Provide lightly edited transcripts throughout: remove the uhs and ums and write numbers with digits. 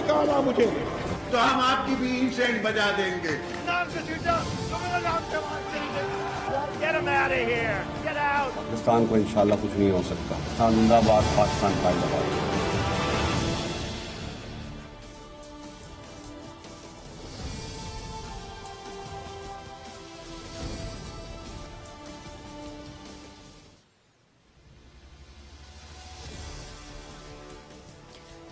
निकाला मुझे तो हम आपकी भी इंसेंट बजा देंगे। पाकिस्तान को इंशाल्लाह कुछ नहीं हो सकता। जिंदाबाद, पाकिस्तान जिंदाबाद।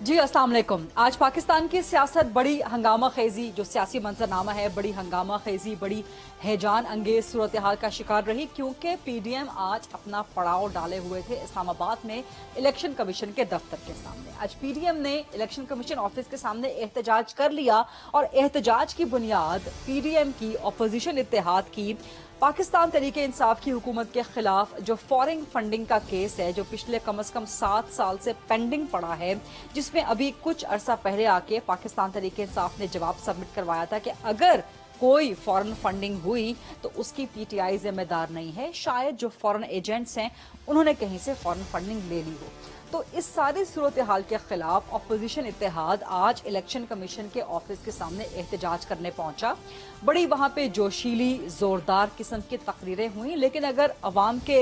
जी अस्सलाम वालेकुम। आज पाकिस्तान की सियासत बड़ी हंगामा खेजी जो सियासी मंजरनामा है, बड़ी हंगामा खेजी, बड़ी हैजान अंगेज सूरत हाल का शिकार रही, क्योंकि पीडीएम आज अपना पड़ाव डाले हुए थे इस्लामाबाद में इलेक्शन कमीशन के दफ्तर के सामने। आज पीडीएम ने इलेक्शन कमीशन ऑफिस के सामने एहतजाज कर लिया और एहतजाज की बुनियाद पीडीएम की अपोजिशन इत्तेहाद की पाकिस्तान तहरीक इंसाफ की हुकूमत के खिलाफ जो फॉरेन फंडिंग का केस है, जो पिछले कम से कम 7 साल से पेंडिंग पड़ा है, जिसमें अभी कुछ अरसा पहले आके पाकिस्तान तहरीक इंसाफ ने जवाब सबमिट करवाया था कि अगर कोई फॉरेन फंडिंग हुई तो उसकी पीटीआई जिम्मेदार नहीं है, शायद जो फॉरेन एजेंट्स हैं उन्होंने कहीं से फॉरेन फंडिंग ले ली हो। तो इस सारी सूरत हाल के खिलाफ अपोजिशन इत्तेहाद आज इलेक्शन कमीशन के ऑफिस के सामने एहतजाज करने पहुंचा। बड़ी वहां पे जोशीली जोरदार किस्म की तकरीरें हुई, लेकिन अगर अवाम के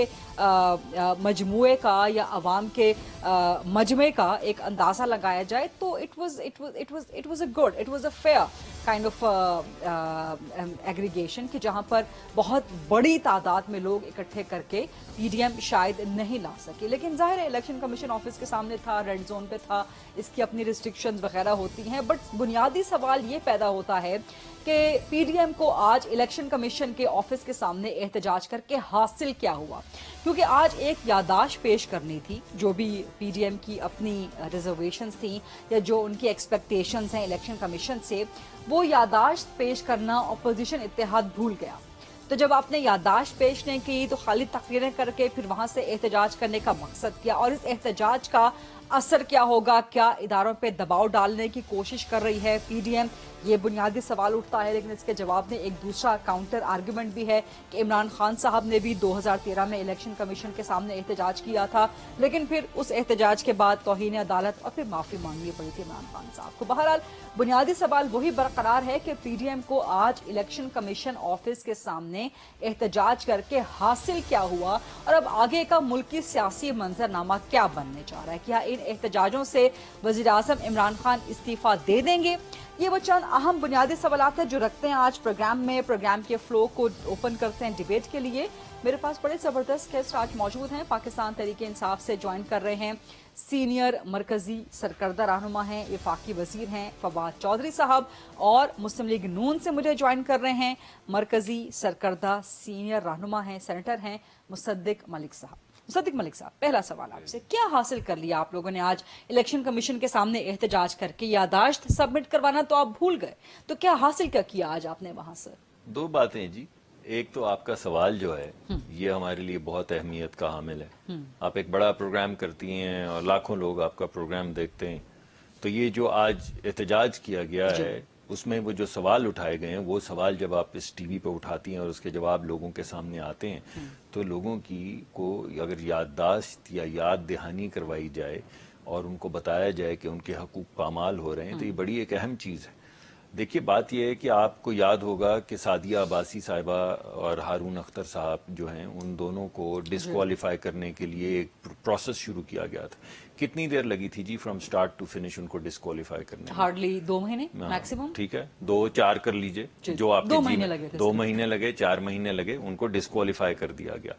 मजमुए का या अवाम के मजमे का एक अंदाजा लगाया जाए तो it was a fair kind of aggregation कि जहां पर बहुत बड़ी तादाद में लोग इकट्ठे करके पीडीएम शायद नहीं ला सके। लेकिन जाहिर है इलेक्शन कमीशन ऑफिस के सामने था, रेड जोन पे था, इसकी अपनी रिस्ट्रिक्शंस वगैरह होती हैं, बट बुनियादी सवाल ये पैदा होता है कि पीडीएम को आज इलेक्शन कमीशन के ऑफिस के सामने एहतजाज करके हासिल क्या हुआ। क्योंकि आज एक यादाश्त पेश करनी थी, जो भी पीडीएम की अपनी रिजर्वेशंस थी या जो उनकी एक्सपेक्टेशंस हैं इलेक्शन कमीशन से, वो यादाश्त पेश करना अपोजिशन इत्तेहाद भूल गया। तो जब आपने यादाश्त पेश नहीं की तो खाली तकरीरें करके फिर वहां से एहतजाज करने का मकसद किया, और इस एहतजाज का असर क्या होगा, क्या इदारों पे दबाव डालने की कोशिश कर रही है पीडीएम, ये बुनियादी सवाल उठता है। लेकिन इसके जवाब में एक दूसरा काउंटर आर्गुमेंट भी है कि इमरान खान साहब ने भी 2013 में इलेक्शन कमीशन के सामने एहतजाज किया था, लेकिन फिर उस एहतजाज के बाद तौहीन अदालत और फिर माफी मांगनी पड़ी थी इमरान खान साहब को। बहरहाल बुनियादी सवाल वही बरकरार है कि पीडीएम को आज इलेक्शन कमीशन ऑफिस के सामने एहतजाज करके हासिल क्या हुआ और अब आगे का मुल्की सियासी मंजरनामा क्या बनने जा रहा है। क्या इन एहतजाजों से वजीर आजम इमरान खान इस्तीफा दे देंगे? ये वो चंद अहम बुनियादी सवालात हैं जो रखते हैं आज प्रोग्राम में। प्रोग्राम के फ्लो को ओपन करते हैं डिबेट के लिए। मेरे पास बड़े जबरदस्त गेस्ट आज मौजूद हैं। पाकिस्तान तहरीक इंसाफ से ज्वाइन कर रहे हैं सीनियर मरकजी सरकर्दा रहनुमा हैं, वफाकी वजीर हैं फवाद चौधरी साहब, और मुस्लिम लीग नून से मुझे ज्वाइन कर रहे हैं मरकजी सरकर्दा सीनियर रहनुमा हैं, सेनेटर हैं मुसद्दिक मलिक साहब। मुसद्दिक मलिक साहब, पहला सवाल आपसे, क्या हासिल कर लिया आप लोगों ने आज इलेक्शन कमीशन के सामने एहतजाज करके? यादाश्त सबमिट करवाना तो आप भूल गए, तो क्या हासिल क्या किया आज आपने वहां से? दो बातें जी। एक तो आपका सवाल जो है ये हमारे लिए बहुत अहमियत का हामिल है। आप एक बड़ा प्रोग्राम करती हैं और लाखों लोग आपका प्रोग्राम देखते हैं, तो ये जो आज एहतजाज किया गया है उसमें वो जो सवाल उठाए गए हैं, वो सवाल जब आप इस टीवी पे उठाती हैं और उसके जवाब लोगों के सामने आते हैं, तो लोगों को अगर याददाश्त या याद दहानी करवाई जाए और उनको बताया जाए कि उनके हकूक पामाल हो रहे हैं, तो ये बड़ी एक अहम चीज़ है। देखिए, बात यह है कि आपको याद होगा कि सादिया अब्बासी साहिबा और हारून अख्तर साहब जो हैं, उन दोनों को डिस्क्वालीफाई करने के लिए एक प्रोसेस शुरू किया गया था। कितनी देर लगी थी जी फ्रॉम स्टार्ट टू फिनिश उनको डिस्क्वालीफाई करने में? हार्डली 2 महीने मैक्सिमम। ठीक है, 2-4 कर लीजिए, जो आपके 2 महीने लगे थे। 2 महीने लगे, 4 महीने लगे, उनको डिस्क्वालीफाई कर दिया गया।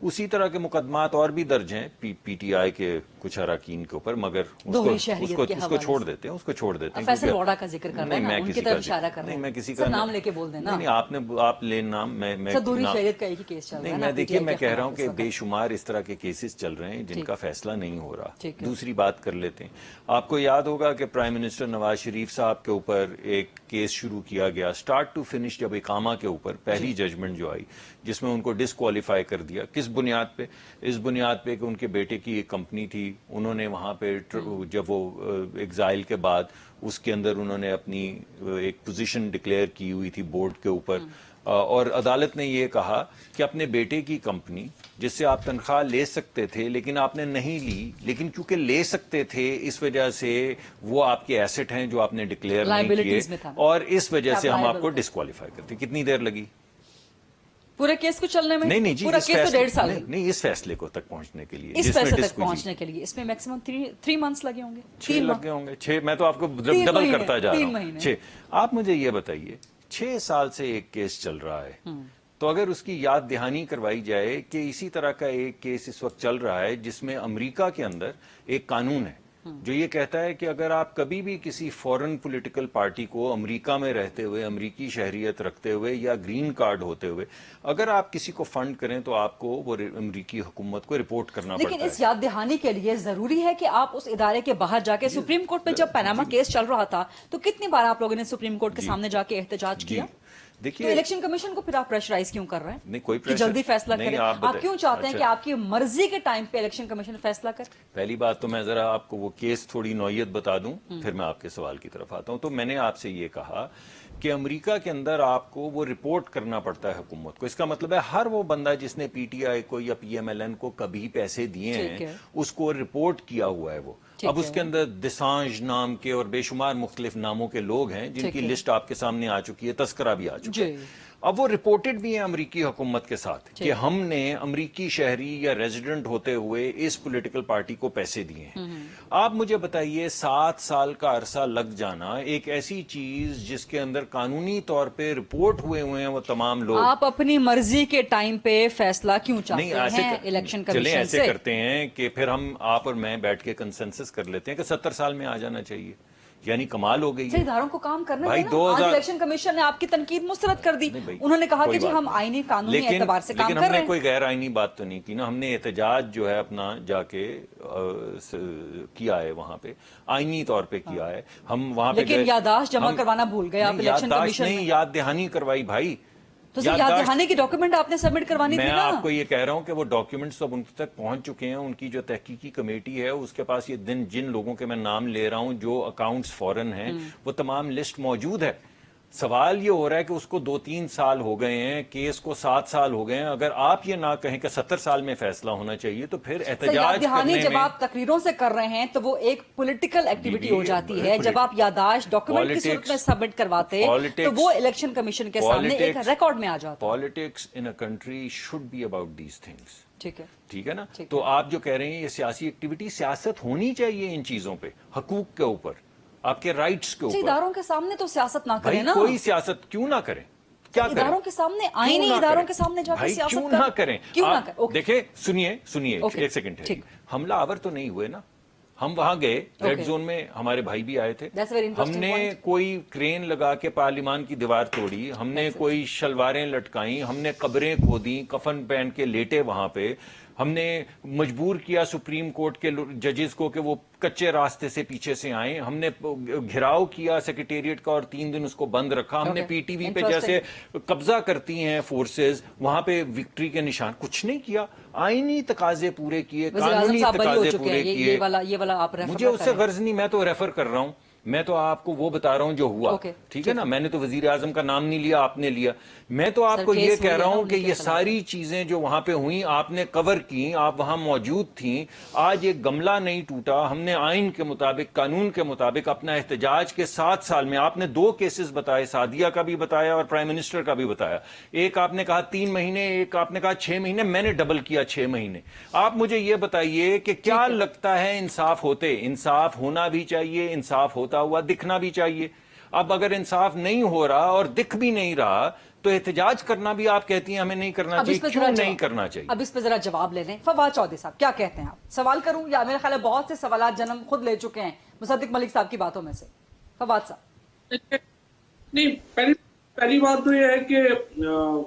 उसी तरह के मुकदमात और भी दर्ज हैं पीटीआई के कुछ अरकान के ऊपर, मगर उसको छोड़ देते हैं, फैसल वोडा का जिक्र कर रहे हैं, उनकी तरफ इशारा कर रहे हैं। मैं किसी का नाम लेके बोल देना। नहीं, आप ले नाम, मैं दूरी शरीयत का एक ही केस चल रहा है। मैं देखिए, मैं कह रहा हूँ कि बेशुमार इस तरह के केसेस चल रहे हैं जिनका फैसला नहीं हो रहा। दूसरी बात कर लेते हैं, आपको याद होगा कि प्राइम मिनिस्टर नवाज शरीफ साहब के ऊपर एक केस शुरू किया गया स्टार्ट टू फिनिश, जब इकामा के ऊपर पहली जजमेंट जो आई जिसमें उनको डिस्क्वालीफाई कर दिया। किस बुनियाद पे? इस बुनियाद पे कि उनके बेटे की एक कंपनी थी, उन्होंने वहाँ पे जब वो एग्जाइल के बाद उसके अंदर उन्होंने अपनी एक पोजीशन डिक्लेयर की हुई थी बोर्ड के ऊपर, اور عدالت نے یہ کہا کہ اپنے بیٹے کی کمپنی جس سے آپ تنخواہ لے سکتے تھے لیکن آپ نے نہیں لی، لیکن کیونکہ لے سکتے تھے اس وجہ سے وہ آپ کے ایسٹ ہیں جو آپ نے ڈکلیئر نہیں کیے، اور اس وجہ سے ہم آپ کو ڈسکوالیفائی کرتے. کتنی دیر لگی پورے کیس کو چلنے میں؟ نہیں جی، پورا کیس تو 1.5 سال نہیں، اس فیصلے کو تک پہنچنے کے لیے، اس فیصلے تک پہنچنے کے لیے اس میں میکسیمم 3 منتھس لگے ہوں گے. 6 لگے ہوں گے. 6 میں تو آپ کو ڈبل کرتا جا رہا ہوں. 6 آپ مجھے یہ بتائیے، 6 سال سے ایک کیس چل رہا ہے، تو اگر اس کی یاد دہانی کروائی جائے کہ اسی طرح کا ایک کیس اس وقت چل رہا ہے جس میں امریکہ کے اندر ایک قانون ہے جو یہ کہتا ہے کہ اگر آپ کبھی بھی کسی فورن پولیٹیکل پارٹی کو امریکہ میں رہتے ہوئے، امریکی شہریت رکھتے ہوئے یا گرین کارڈ ہوتے ہوئے اگر آپ کسی کو فنڈ کریں تو آپ کو وہ امریکی حکومت کو رپورٹ کرنا پڑتا ہے. لیکن اس یاد دہانی کے لیے ضروری ہے کہ آپ اس ادارے کے باہر جا کے، سپریم کورٹ میں جب پاناما کیس چل رہا تھا تو کتنی بار آپ لوگوں نے سپریم کورٹ کے سامنے جا کے احتجاج کیا؟ دیکھیے، تو الیکشن کمیشن کو پھر آپ پریشرائز کیوں کر رہے ہیں؟ نہیں، کوئی کہ جلدی فیصلہ کریں. آپ کیوں چاہتے ہیں کہ آپ کی مرضی کے ٹائم پہ الیکشن کمیشن فیصلہ کرے؟ پہلی بات تو میں ذرا آپ کو وہ کیس تھوڑی نوعیت بتا دوں، پھر میں آپ کے سوال کی طرف آتا ہوں. تو میں نے آپ سے یہ کہا کہ امریکہ کے اندر آپ کو وہ رپورٹ کرنا پڑتا ہے حکومت کو. اس کا مطلب ہے ہر وہ بندہ جس نے پی ٹی آئی کو یا پی ایم ایل این کو کبھی پیسے دیے ہیں اس کو رپورٹ کیا ہوا ہے. وہ اب اس کے اندر دسانج نام کے اور بے شمار مختلف ناموں کے لوگ ہیں جن کی لسٹ آپ کے سامنے آ چکی ہے، تذکرہ بھی آ چکا ہے. اب وہ رپورٹڈ بھی ہیں امریکی حکومت کے ساتھ کہ ہم نے امریکی شہری یا ریزیڈنٹ ہوتے ہوئے اس پولیٹیکل پارٹی کو پیسے دیے ہیں. آپ مجھے بتائیے 7 سال کا عرصہ لگ جانا ایک ایسی چیز جس کے اندر قانونی طور پہ رپورٹ ہوئے ہیں وہ تمام لوگ، آپ اپنی مرضی کے ٹائم پہ فیصلہ کیوں چاہتے ہیں الیکشن کمیشن سے؟ چلیں ایسے کرتے ہیں کہ پھر ہم آپ اور میں بیٹھ کے کنسنسس کر لیتے ہیں کہ 70 سال میں آ جانا چاہیے. یعنی کمال ہو گئی ہے. اداروں کو کام کرنا ہے نا. آج الیکشن کمیشن نے آپ کی تنقید مسترد کر دی. انہوں نے کہا کہ جی ہم آئینی قانونی اعتبار سے کام کر رہے ہیں. لیکن ہم نے کوئی غیر آئینی بات تو نہیں کی نا. ہم نے احتجاج جو ہے اپنا جا کے کیا ہے، وہاں پہ آئینی طور پہ کیا ہے. ہم وہاں پہ لیکن یادداشت جمع کروانا بھول گئے آپ الیکشن کمیشن نہیں، یاد دہانی کروائی بھائی. تو یاد دہانی کی ڈاکیومنٹ آپ نے سبمٹ کروانی تھی نا. میں آپ کو یہ کہہ رہا ہوں کہ وہ ڈاکیومنٹس اب ان تک پہنچ چکے ہیں. ان کی جو تحقیقی کمیٹی ہے اس کے پاس یہ جن لوگوں کے میں نام لے رہا ہوں جو اکاؤنٹس فورن ہیں وہ تمام لسٹ موجود ہے. سوال یہ ہو رہا ہے کہ اس کو 2-3 سال ہو گئے ہیں، کیس کو 7 سال ہو گئے ہیں. اگر آپ یہ نہ کہیں کہ 70 سال میں فیصلہ ہونا چاہیے تو پھر احتجاج کرنے میں، جب آپ تقریروں سے کر رہے ہیں تو وہ ایک پولیٹیکل ایکٹیویٹی ہو جاتی ہے. جب آپ یادداشت ڈاکیومنٹ کی صورت میں سبمٹ کرواتے تو وہ الیکشن کمیشن کے سامنے ایک ریکارڈ میں آ جاتا. Politics in a country should be about these things. ٹھیک ہے نا. تو آپ جو کہہ رہے ہیں یہ سیاسی ایکٹیویٹی، سیاست ہونی چاہیے ان چیزوں پہ، حقوق کے اوپر، آپ کے رائٹس کے اوپر. اداروں کے سامنے تو سیاست نہ کریں نا. کوئی سیاست کیوں نہ کریں؟ کیا کریں؟ اداروں کے سامنے، آئینی اداروں کے سامنے جا کے سیاست کیوں نہ کریں؟ کیوں نہ کریں؟ دیکھیں، سنیے ایک سیکنڈ ہے. حملہ آور تو نہیں ہوئے نا. ہم وہاں گئے، ریڈ زون میں ہمارے بھائی بھی آئے تھے. ہم نے کوئی کرین لگا کے پارلیمان کی دیوار توڑی، ہم نے کوئی شلواریں لٹکائیں، ہم نے قبریں کھودیں، کفن پہن کے لیٹے وہاں پہ. ہم نے مجبور کیا سپریم کورٹ کے ججز کو کہ وہ کچے راستے سے پیچھے سے آئیں. ہم نے گھراؤ کیا سیکریٹریٹ کا اور 3 دن اس کو بند رکھا. ہم نے پی ٹی وی پہ جیسے قبضہ کرتی ہیں فورسز وہاں پہ وکٹری کے نشان، کچھ نہیں کیا. آئینی تقاضے پورے کیے، قانونی تقاضے پورے کیے. مجھے اس سے غرض نہیں، میں تو ریفر کر رہا ہوں. میں تو آپ کو وہ بتا رہا ہوں جو ہوا. ٹھیک ہے نا. میں نے تو وزیر اعظم کا نام نہیں لیا، آپ نے لیا. میں تو آپ کو یہ کہہ رہا ہوں کہ یہ ساری چیزیں جو وہاں پہ ہوئیں آپ نے کور کی، آپ وہاں موجود تھیں. آج ایک گملہ نہیں ٹوٹا. ہم نے آئین کے مطابق، قانون کے مطابق اپنا احتجاج کے 7 سال میں، آپ نے 2 کیسز بتائے، سعدیہ کا بھی بتایا اور پرائم منسٹر کا بھی بتایا. ایک آپ نے کہا 3 مہینے، ایک آپ نے کہا 6 مہینے. میں نے ڈبل کیا 6 مہینے. آپ مجھے یہ بتائیے کہ کیا لگتا ہے انصاف ہوتے؟ انصاف ہونا بھی چاہیے، انصاف ہوتا ہوا دکھنا بھی چاہیے. اب اگر انصاف نہیں ہو رہا اور دکھ بھی نہیں رہا تو احتجاج کرنا بھی آپ کہتی ہیں ہمیں نہیں کرنا چاہیے. کیوں نہیں کرنا چاہیے؟ اب اس پہ ذرا جواب لے لیں. فواد چودھری صاحب کیا کہتے ہیں آپ؟ سوال کروں یا میرے خیال ہے بہت سے سوالات جنم خود لے چکے ہیں مصدق ملک صاحب کی باتوں میں سے. فواد صاحب. نہیں، پہلی بات تو یہ ہے کہ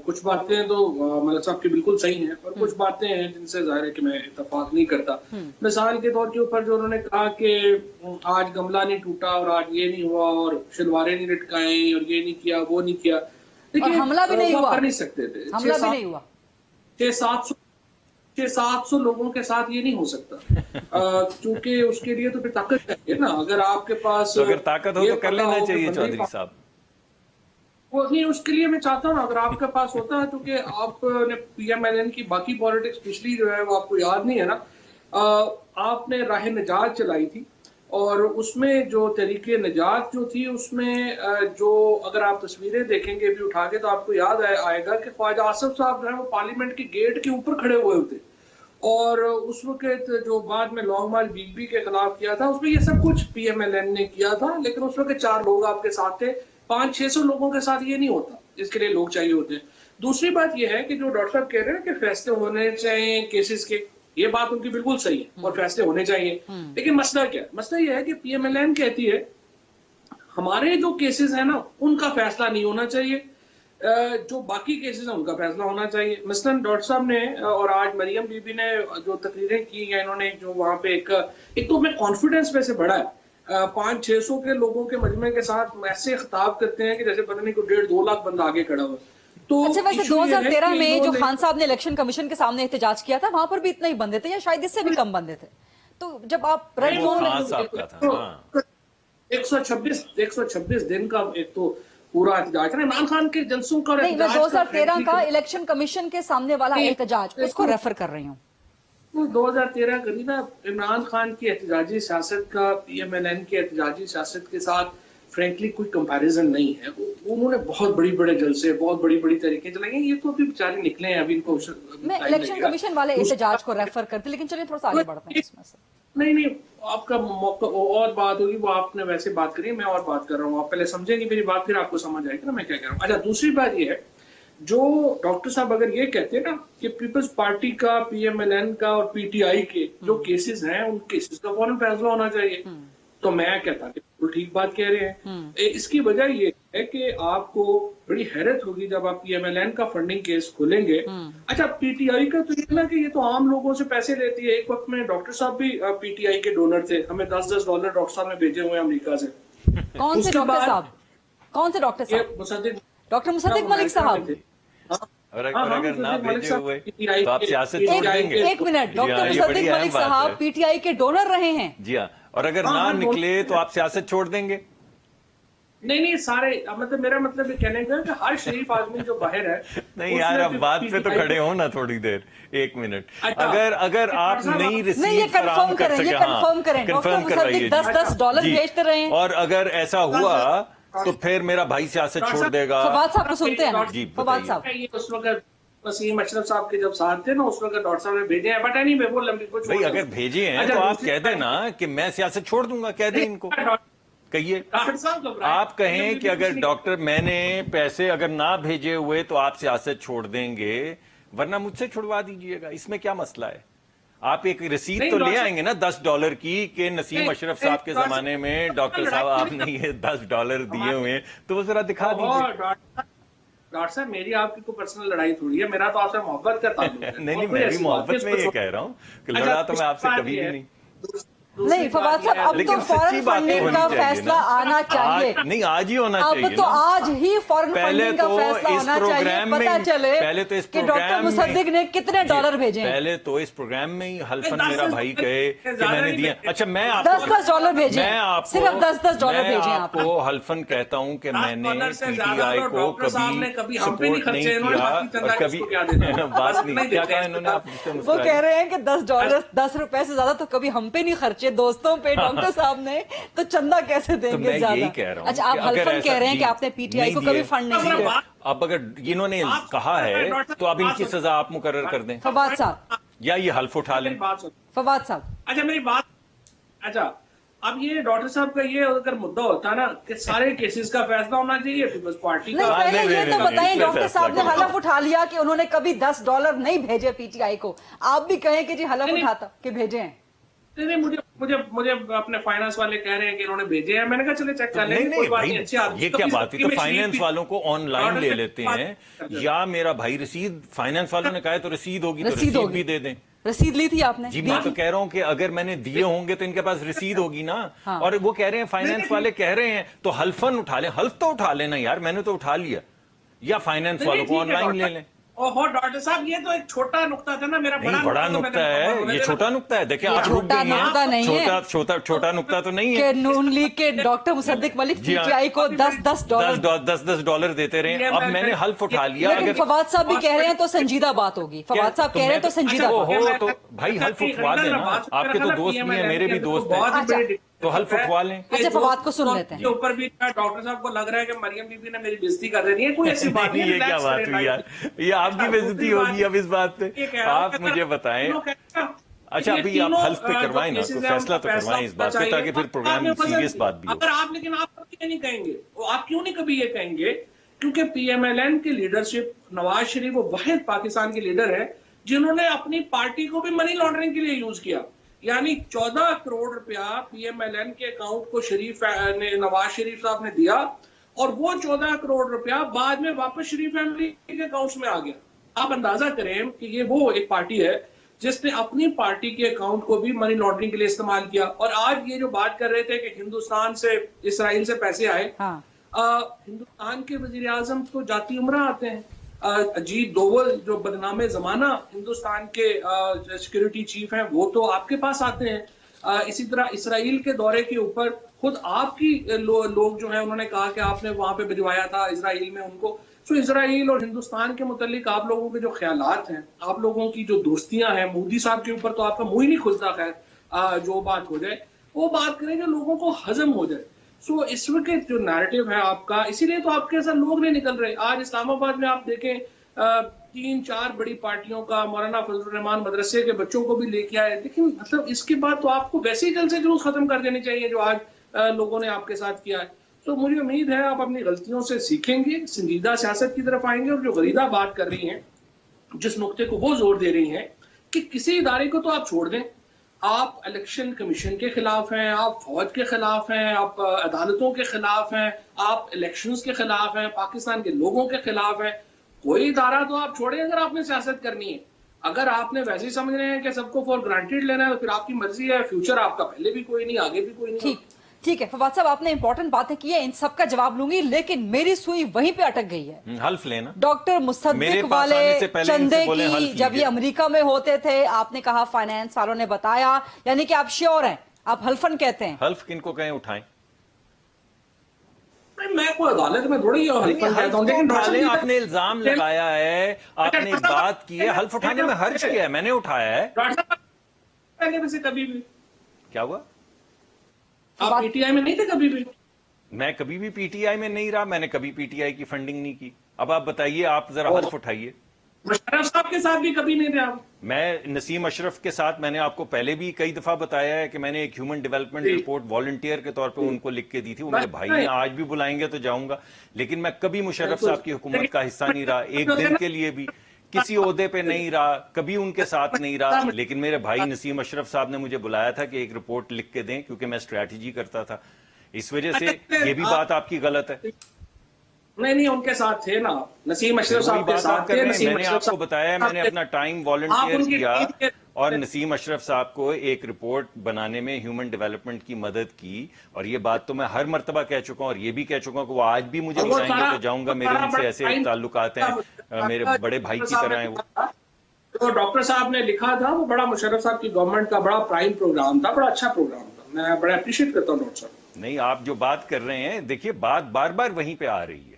کچھ باتیں تو ملک صاحب کی بالکل صحیح ہیں، پر کچھ باتیں ہیں جن سے ظاہر ہے کہ میں اتفاق نہیں کرتا. مثال کے طور کے اوپر جو انہوں نے کہا کہ آج گملہ نہیں ٹوٹا اور آج یہ نہیں ہوا اور شلواریں نہیں لٹکائیں اور یہ نہیں کیا وہ نہیں کیا. اور حملہ بھی نہیں ہوا، کر نہیں سکتے تھے. حملہ بھی نہیں ہوا. 600-700 لوگوں کے ساتھ یہ نہیں ہو سکتا کیونکہ اس کے لیے تو پھر طاقت چاہیے نا. اگر آپ کے پاس اگر طاقت ہو تو کر لینا چاہیے چودھری صاحب. वो नहीं, उसके लिए मैं चाहता हूँ ना, अगर आपके पास होता है, क्योंकि आपने PMLN की बाकी पॉलिटिक्स पिछली जो है वो आपको याद नहीं है ना, आपने राह निजात चलाई थी, और उसमें जो तरीके निजात जो थी उसमें जो अगर आप तस्वीरें देखेंगे भी उठा के तो आपको याद आएगा कि ख्वाजा आसिफ साहब जो है वो पार्लियामेंट के गेट के ऊपर खड़े हुए होते, और उस वक्त जो बाद में लॉन्ग मार्च बीबी के खिलाफ किया था उसमें ये सब कुछ PMLN ने किया था, लेकिन उस वक्त 4 लोग आपके साथ थे, 500-600 लोगों के साथ ये नहीं होता, इसके लिए लोग चाहिए होते हैं। दूसरी बात ये है कि जो डॉक्टर साहब कह रहे हैं कि फैसले होने चाहिए केसेस के, ये बात उनकी बिल्कुल सही है और फैसले होने चाहिए, लेकिन मसला क्या है? मसला ये है कि PMLN कहती है हमारे जो केसेस है ना उनका फैसला नहीं होना चाहिए, जो बाकी केसेस हैं उनका फैसला होना चाहिए। मसलन डॉक्टर साहब ने और आज मरियम बीबी ने जो तकरीरें की हैं, इन्होंने जो वहां पे एक तो मैं कॉन्फिडेंस वैसे बढ़ा है, 500-600 के लोगों के मजमे के साथ ऐसे खिताब करते हैं कि जैसे पता नहीं कोई 1.5-2 लाख बंदा आगे खड़ा हुआ। तो अच्छा, वैसे 2013 में जो खान साहब ने इलेक्शन कमिशन के सामने एहतजाज किया था, वहां पर भी इतना ही बंदे थे या शायद इससे भी कम बंदे थे? तो जब आप रेड जोन में 126 दिन का एक तो पूरा एहतजाज है इमरान खान के जनसों का, नहीं, मैं 2013 का इलेक्शन कमिशन के सामने वाला एहतजाज उसको रेफर कर रही हूँ। 2013 करी ना, इमरान खान की एहतजाजी सियासत का PMLN की एहतजाजी सियासत के साथ फ्रेंकली कोई कंपैरिजन नहीं है। उन्होंने बहुत बड़े जलसे, बहुत बड़ी तरीके चलाई हैं, ये तो अभी बेचारे निकले हैं, अभी इनको मैं इलेक्शन कमीशन वाले एहतजाज को रेफर करती, लेकिन चलिए थोड़ा सा आगे बढ़ते हैं इसमें से। नहीं, आपका मौका और बात होगी, वो आपने वैसे बात करी, मैं और बात कर रहा हूँ, आप पहले समझेंगे मेरी बात, फिर आपको समझ आएगी ना मैं क्या कह रहा हूँ। अच्छा, दूसरी बात ये है, जो डॉक्टर साहब अगर ये कहते हैं ना कि पीपल्स पार्टी का, PMLN का और PTI के जो केसेस हैं उन केसेस का फौरन फैसला होना चाहिए, तो मैं कहता कि बिल्कुल ठीक बात कह रहे हैं। इसकी वजह ये है कि आपको बड़ी हैरत होगी जब आप PMLN का फंडिंग केस खोलेंगे। अच्छा, PTI का तो ये ना कि ये तो आम लोगों से पैसे लेती है। एक वक्त में डॉक्टर साहब भी PTI के डोनर थे, हमें $10 डॉक्टर साहब ने भेजे हुए अमेरिका से। कौन से डॉक्टर साहब? कौन से डॉक्टर साहब? डॉक्टर मुसद्दिक मलिक साहब। और अगर ना भेजे हुए तो आप सियासत छोड़ देंगे? एक मिनट, डॉक्टर मुसद्दिक मलिक साहब PTI के डोनर रहे हैं। जी हाँ, और अगर ना निकले तो आप सियासत छोड़ देंगे? नहीं, सारे मतलब मेरा मतलब ये कहने का कि हर शरीफ आदमी जो बाहर है। नहीं यार, अब बात पे तो खड़े हो ना थोड़ी देर, 1 मिनट। अगर आप नहीं रिसीव फराहम कर सके, कंफर्म करें, डॉक्टर मुसद्दिक $10 भेजते रहे हैं, और अगर ऐसा हुआ तो फिर मेरा भाई सियासत छोड़ देगा। फवाद साहब को सुनते हैं ना? जी, फवाद साहब, उस वक्त वसीम अशरफ साहब के जब साथ थे ना, उस वक्त डॉक्टर साहब ने भेजे हैं, बट नहीं वो लंबी कुछ भाई, अगर भेजे हैं तो आप कह देना कि मैं सियासत छोड़ दूंगा, कह दें इनको, कहिए। आप कहें कि अगर डॉक्टर मैंने पैसे अगर ना भेजे हुए तो आप सियासत छोड़ देंगे, वरना मुझसे छुड़वा दीजिएगा, इसमें क्या मसला है? आप एक रसीद तो ले आएंगे ना $10 की, कि नसीम अशरफ साहब के जमाने में डॉक्टर साहब आपने ये $10 दिए हुए, तो वो जरा दिखा दीजिए। डॉक्टर साहब, मेरी आपकी कोई पर्सनल लड़ाई थोड़ी है, मेरा तो आपसे मोहब्बत का ताल्लुक है। नहीं, मैं भी मोहब्बत में ये कह रहा हूँ कि लड़ा तो मैं आपसे कभी भी नहीं। नहीं फवाद साहब, अब तो फॉरेन फंडिंग का फैसला आना चाहिए। नहीं, आज ही होना चाहिए। अब तो आज ही फॉरेन फंडिंग का फैसला होना चाहिए, पता चले पहले तो इस कि डॉक्टर मुसद्दिक ने कितने डॉलर भेजे हैं। पहले तो इस प्रोग्राम में ही हल्फन मेरा भाई कहे कि मैंने दिया। अच्छा, मैं आपको $10 भेजे, सिर्फ $10 भेजे आपको हल्फन कहता हूँ कि मैंने PTI को कभी सपोर्ट नहीं किया, और कभी बात नहीं क्या कहा इन्होंने। आप वो कह रहे हैं कि $10 से ज्यादा तो कभी हम पे नहीं खर्चे दोस्तों पे डॉक्टर साहब ने, तो चंदा कैसे देंगे ज्यादा? अच्छा, आप हल्फन कह रहे हैं कि आपने PTI को कभी फंड नहीं दिया। अब अगर इन्होंने कहा है तो अब इनकी सजा आप मुकर्रर कर दें फवाद साहब, या ये हल्फ उठा लें। फवाद साहब, अच्छा मेरी बात, अच्छा अब ये डॉक्टर साहब का ये अगर मुद्दा होता ना कि सारे केसेस का फैसला होना चाहिए पीपल्स पार्टी का। पहले ये तो बताएं, डॉक्टर साहब ने हलफ उठा लिया कि उन्होंने कभी $10 नहीं भेजे PTI को, आप भी कहें कि जी हलफ उठाता कि भेजे हैं। नहीं, मुझे अपने फाइनेंस वाले कह रहे हैं कि इन्होंने भेजे हैं, मैंने कहा चले चेक कर लेंगे। नहीं भाई, ये क्या बात है? तो फाइनेंस वालों को ऑनलाइन ले लेते हैं, या मेरा भाई रसीद, फाइनेंस वालों ने कहा है तो रसीद होगी तो रसीद भी दे दें। रसीद ली थी आपने? जी, मैं तो कह रहा हूं कि अगर मैंने दिए होंगे तो इनके पास रसीद होगी ना। हाँ। और वो कह रहे हैं, फाइनेंस वाले कह रहे हैं तो हल्फन उठा लें। हल्फ तो उठा लेना यार, मैंने तो उठा लिया, या फाइनेंस वालों को ऑनलाइन ले लें। ओहो डॉक्टर साहब, ये तो एक छोटा नुक्ता था ना, मेरा नहीं, बड़ा नुक्ता है, ये छोटा नुक्ता है। देखिए आप रुक गई हैं, छोटा नुक्ता तो नहीं है कि नून लीग के डॉक्टर मुसद्दिक मलिक पीटीआई को $10 देते रहे। अब मैंने हल्फ उठा लिया। लेकिन फवाद साहब भी कह रहे हैं तो संजीदा बात होगी, फवाद साहब कह रहे हैं तो संजीदा बात हो तो भाई हल्फ उठवा देना। आपके तो दोस्त भी हैं, मेरे भी दोस्त हैं, तो हल्फ उठवा लें। अच्छा फवाद को सुन लेते हैं। ऊपर भी डॉक्टर साहब को लग रहा है कि मरियम बीबी ने मेरी बेइज्जती कर देनी है, कोई ऐसी बात नहीं। ये क्या बात हुई यार, ये आपकी बेइज्जती होगी अब इस बात पे। आप मुझे बताएं। अच्छा अभी आप हल्फ पे करवाएं ना, तो फैसला तो करवाएं इस बात पे, ताकि फिर प्रोग्राम में सीरियस बात भी हो। अगर आप, लेकिन आप कभी ये नहीं कहेंगे, आप क्यों नहीं कभी ये कहेंगे, क्योंकि PMLN की लीडरशिप नवाज शरीफ वो वाहिद पाकिस्तान के लीडर है जिन्होंने अपनी पार्टी को भी मनी लॉन्ड्रिंग के लिए यूज किया। यानी 14 करोड़ रुपया PMLN के अकाउंट को नवाज शरीफ साहब ने दिया, और वो 14 करोड़ रुपया बाद में वापस शरीफ फैमिली के अकाउंट्स में आ गया। आप अंदाजा करें कि ये वो एक पार्टी है जिसने अपनी पार्टी के अकाउंट को भी मनी लॉन्ड्रिंग के लिए इस्तेमाल किया। और आज ये जो बात कर रहे थे कि हिंदुस्तान से इसराइल से पैसे आए, हाँ। हिंदुस्तान के वजीर आजम तो जाती उम्रा आते हैं। अजीत डोवल जो बदनामे जमाना हिंदुस्तान के सिक्योरिटी चीफ हैं, वो तो आपके पास आते हैं। इसी तरह इसराइल के दौरे के ऊपर खुद आपकी लोग जो हैं उन्होंने कहा कि आपने वहां पे भिजवाया था इसराइल में उनको। सो इसराइल और हिंदुस्तान के मुतालिक आप लोगों के जो ख्यालात हैं, आप लोगों की जो दोस्तियां हैं, मोदी साहब के ऊपर तो आपका मुंह ही नहीं खुलता। खैर जो बात हो जाए वो बात करें जो लोगों को हजम हो जाए। सो इस वक्त जो नैरेटिव है आपका, इसीलिए तो आपके साथ लोग नहीं निकल रहे। आज इस्लामाबाद में आप देखें 3-4 बड़ी पार्टियों का मौलाना फजलुर रहमान मदरसे के बच्चों को भी लेके आए। लेकिन मतलब इसके बाद तो आपको वैसे ही जलसे जुलूस खत्म कर देनी चाहिए जो आज लोगों ने आपके साथ किया है। तो मुझे उम्मीद है आप अपनी गलतियों से सीखेंगे, संजीदा सियासत की तरफ आएंगे। और जो गरीदा बात कर रही हैं, जिस नुक्ते को वो जोर दे रही हैं कि किसी इदारे को तो आप छोड़ दें, आप इलेक्शन कमीशन के खिलाफ हैं, आप फौज के खिलाफ हैं, आप अदालतों के खिलाफ हैं, आप इलेक्शंस के खिलाफ हैं, पाकिस्तान के लोगों के खिलाफ हैं। कोई इदारा तो आप छोड़ें अगर आपने सियासत करनी है। अगर आपने वैसे ही समझ रहे हैं कि सबको फॉर ग्रांटेड लेना है, तो फिर आपकी मर्जी है। फ्यूचर आपका पहले भी कोई नहीं, आगे भी कोई नहीं। ठीक है फवाद साहब, आपने इंपॉर्टेंट बातें की है, इन सब का जवाब लूंगी, लेकिन मेरी सुई वहीं पे अटक गई है। हल्फ लेना। डॉक्टर मुसद्दिक वाले चंदे की जब ये अमेरिका में होते थे, आपने कहा फाइनेंस वालों ने बताया, यानी कि आप श्योर हैं, आप हल्फन कहते हैं। हल्फ किनको कहें उठाएं? मैं कोई अदालत में थोड़ी आपने इल्जाम लगाया है, आपने बात की है, हल्फ उठाने में हर्ज किया है, मैंने उठाया है। कभी भी क्या हुआ? आप PTI में नहीं थे कभी भी? मैं कभी भी PTI में नहीं रहा, मैंने कभी PTI की फंडिंग नहीं की। अब आप बताइए, आप जरा हल्फ उठाइए। मुशर्रफ साहब के साथ भी कभी नहीं थे आप? मैं नसीम अशरफ के साथ, मैंने आपको पहले भी कई दफा बताया है कि मैंने एक ह्यूमन डेवलपमेंट रिपोर्ट वॉलंटियर के तौर पे उनको लिख के दी थी। वो मेरे भाई ने, आज भी बुलाएंगे तो जाऊंगा। लेकिन मैं कभी मुशर्रफ साहब की हुकूमत का हिस्सा नहीं रहा, एक दिन के लिए भी किसी ओहदे पे नहीं रहा, कभी उनके साथ नहीं रहा। लेकिन मेरे भाई नसीम अशरफ साहब ने मुझे बुलाया था कि एक रिपोर्ट लिख के दें, क्योंकि मैं स्ट्रैटेजी करता था। इस वजह से ये भी बात आपकी गलत है। नहीं, उनके साथ थे ना, नसीम अशरफ साहब के साथ थे। मैंने आपको बताया, मैंने अपना टाइम वॉलंटियर किया और नसीम अशरफ साहब को एक रिपोर्ट बनाने में ह्यूमन डेवलपमेंट की मदद की। और ये बात तो मैं हर मर्तबा कह चुका हूँ, और ये भी कह चुका हूँ कि वो आज भी मुझे बुलाएंगे तो जाऊंगा। मेरे उनसे ऐसे ताल्लुकात हैं, मेरे बड़े भाई की तरह हैं वो। तो डॉक्टर साहब ने लिखा था, वो बड़ा मुशर्रफ साहब की गवर्नमेंट का बड़ा प्राइम प्रोग्राम था, बड़ा अच्छा प्रोग्राम था। मैं बड़ा अप्रिशिएट करता हूँ डॉक्टर साहब। नहीं, आप जो बात कर रहे हैं, देखिए बात बार बार वहीं पे आ रही है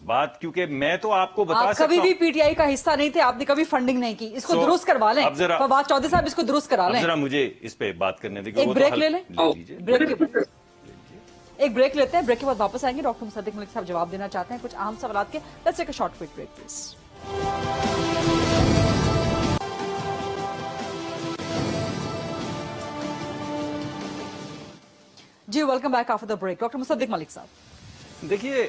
बात, क्योंकि मैं तो आपको बता सकता हूं, कभी भी PTI का हिस्सा नहीं थे, आपने कभी फंडिंग नहीं की। इसको दुरुस्त करवा लें। फवाद चौधरी साहब, इसको दुरुस्त करा लें। जरा मुझे इस पे बात करने देखिए। एक ब्रेक ले लें। एक ब्रेक लेते हैं, ब्रेक के बाद वापस आएंगे। डॉक्टर मुसद्दिक मलिक साहब जवाब देना चाहते हैं कुछ अहम सवालात के। Let's take a short quick break please. जी welcome back after the break. Doctor Musaddiq Malik साहब, देखिए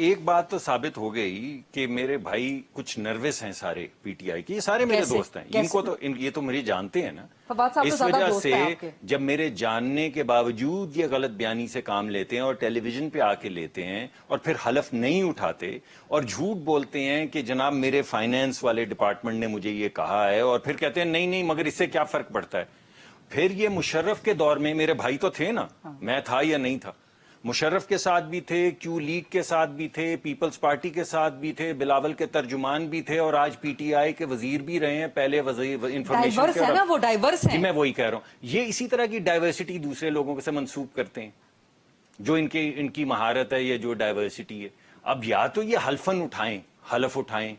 एक बात तो साबित हो गई कि मेरे भाई कुछ नर्वस हैं सारे PTI के। ये सारे मेरे दोस्त हैं, इनको तो ये तो मुझे जानते हैं ना। इस वजह से जब मेरे जानने के बावजूद ये गलत बयानी से काम लेते हैं और टेलीविजन पे आके लेते हैं और फिर हलफ नहीं उठाते और झूठ बोलते हैं कि जनाब मेरे फाइनेंस वाले डिपार्टमेंट ने मुझे ये कहा है, और फिर कहते हैं नहीं मगर इससे क्या फर्क पड़ता है। फिर ये मुशर्रफ के दौर में मेरे भाई तो थे ना, मैं था या नहीं था, मुशर्रफ के साथ भी थे, क्यू लीग के साथ भी थे, पीपल्स पार्टी के साथ भी थे, बिलावल के तर्जुमान भी थे और आज पीटीआई के वजीर भी रहे हैं, पहले वजीर इंफॉर्मेशन डाइवर्स है ना, वो डाइवर्स है। मैं वही कह रहा हूं, ये इसी तरह की डाइवर्सिटी दूसरे लोगों से मंसूब करते हैं, जो इनकी महारत है, ये जो डाइवर्सिटी है। अब या तो ये हलफ उठाएं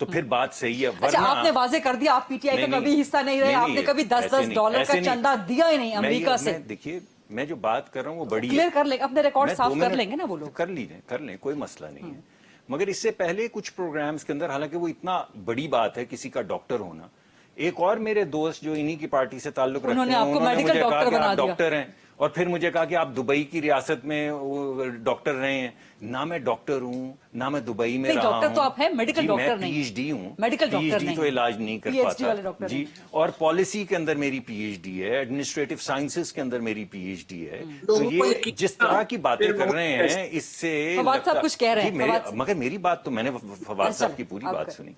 तो फिर बात सही है। अच्छा, आपने वाजे कर दिया आप पीटीआई का कभी हिस्सा नहीं रहे, आपने कभी 10-10 डॉलर का चंदा दिया ही नहीं अमेरिका से। देखिए, मैं जो बात कर रहा हूँ वो बड़ी क्लियर कर लेंगे, अपने रिकॉर्ड साफ कर लेंगे ना वो लोग। कर लें, कोई मसला नहीं है। मगर इससे पहले कुछ प्रोग्राम्स के अंदर, हालांकि वो इतना बड़ी बात है किसी का डॉक्टर होना, एक और मेरे दोस्त जो इन्हीं की पार्टी से ताल्लुक रखते हैं, उन्होंने मुझे कहा कि आप डॉक्टर हैं, और फिर मुझे कहा कि आप दुबई की रियासत में डॉक्टर रहे हैं। ना मैं डॉक्टर हूँ, ना मैं दुबई में रहा हूँ। डॉक्टर तो आप हैं, मेडिकल डॉक्टर नहीं। पीएचडी हूँ, मेडिकल डॉक्टर पीएचडी तो इलाज नहीं कर पाता जी। और पॉलिसी के अंदर मेरी पीएचडी है, एडमिनिस्ट्रेटिव साइंसेस के अंदर मेरी पीएचडी है। तो ये जिस तरह की बातें कर रहे हैं, इससे फवाद साहब कुछ कह रहे हैं, मगर मेरी बात तो मैंने फवाद साहब की पूरी बात सुनी,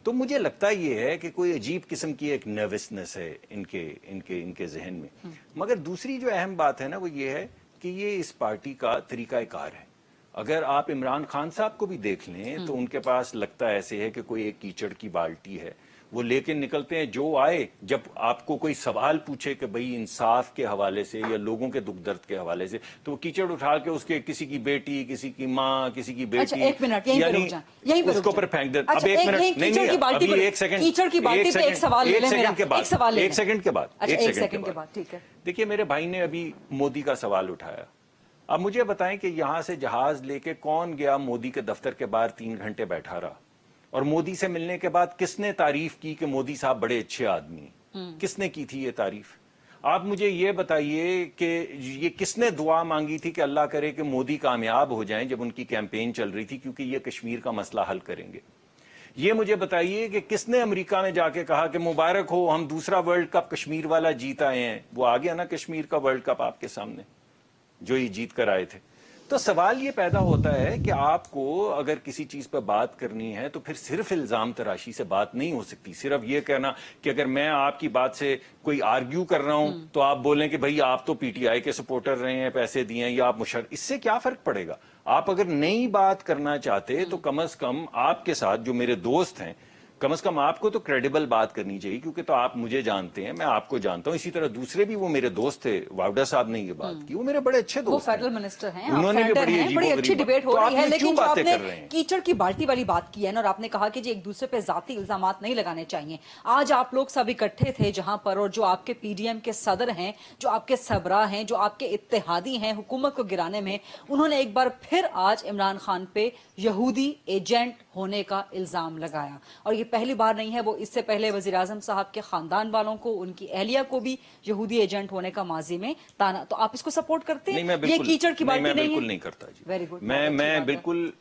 तो मुझे लगता ये है कि कोई अजीब किस्म की एक नर्वसनेस है इनके जहन में। मगर दूसरी जो अहम बात है ना, वो ये है कि ये इस पार्टी का तरीकाकार है। अगर आप इमरान खान साहब को भी देख लें तो उनके पास लगता ऐसे है कि कोई एक कीचड़ की बाल्टी है, वो लेके निकलते हैं। जो आए, जब आपको कोई सवाल पूछे कि भाई इंसाफ के हवाले से या लोगों के दुख दर्द के हवाले से, तो वो कीचड़ उठा के उसके किसी की बेटी, किसी की माँ, किसी की बेटी, अच्छा, एक मिनट यहीं पे उसको ऊपर फेंक देते। अब एक मिनट, नहीं, एक सेकंड, कीचड़ की बाल्टी पे एक सवाल ले लें मेरा, एक सवाल ले लें। एक सेकंड के बाद, एक सेकंड के बाद, ठीक है। देखिए, मेरे भाई ने अभी मोदी का सवाल उठाया। अब मुझे बताएं कि यहां से जहाज लेके कौन गया मोदी के दफ्तर के बाहर 3 घंटे बैठा रहा, और मोदी से मिलने के बाद किसने तारीफ की कि मोदी साहब बड़े अच्छे आदमी हैं? किसने की थी ये तारीफ? आप मुझे ये बताइए कि ये किसने दुआ मांगी थी कि अल्लाह करे कि मोदी कामयाब हो जाएं, जब उनकी कैंपेन चल रही थी, क्योंकि ये कश्मीर का मसला हल करेंगे। ये मुझे बताइए कि किसने अमेरिका में जाके कहा कि मुबारक हो, हम दूसरा वर्ल्ड कप कश्मीर वाला जीत आए हैं। वो आ गया ना कश्मीर का वर्ल्ड कप आपके सामने, जो ये जीत कर आए थे। तो सवाल ये पैदा होता है कि आपको अगर किसी चीज पर बात करनी है तो फिर सिर्फ इल्जाम तराशी से बात नहीं हो सकती। सिर्फ ये कहना कि अगर मैं आपकी बात से कोई आर्ग्यू कर रहा हूं तो आप बोलें कि भाई आप तो पीटीआई के सपोर्टर रहे हैं, पैसे दिए हैं, या आप मुशर्रफ, इससे क्या फर्क पड़ेगा? आप अगर नई बात करना चाहते तो कम से कम आपके साथ जो मेरे दोस्त हैं, कम से कम आपको तो क्रेडिबल बात करनी चाहिए, क्योंकि तो आप मुझे जानते हैं, मैं आपको जानता हूं। इसी तरह दूसरे भी, वो मेरे दोस्त थे, वावडा साहब ने ये बात की, वो मेरे बड़े अच्छे दोस्त, वो फेडरल मिनिस्टर हैं, उन्होंने भी बड़ी अच्छी डिबेट हो रही है। लेकिन जो आपने कीचड़ की बाल्टी वाली बात की है ना, और आपने कहा कि जी एक दूसरे पे जाती इल्जामात नहीं लगाने चाहिए। आज आप लोग सब इकट्ठे थे जहां पर, और जो आपके पीडीएम के सदर हैं, जो आपके सबरा हैं, जो आपके इत्तेहादी हैं हुकूमत को गिराने में, उन्होंने एक बार फिर आज इमरान खान पे यहूदी एजेंट होने का इल्जाम लगाया। और ये पहली बार नहीं है, वो इससे पहले वजीर आजम साहब के खानदान वालों को, उनकी अहलिया को भी यहूदी एजेंट होने का माजी में ताना। तो आप इसको सपोर्ट करते हैं? ये कीचड़ की बात नहीं है? बिल्कुल नहीं करता जी। Very good. मैं बिल्कुल,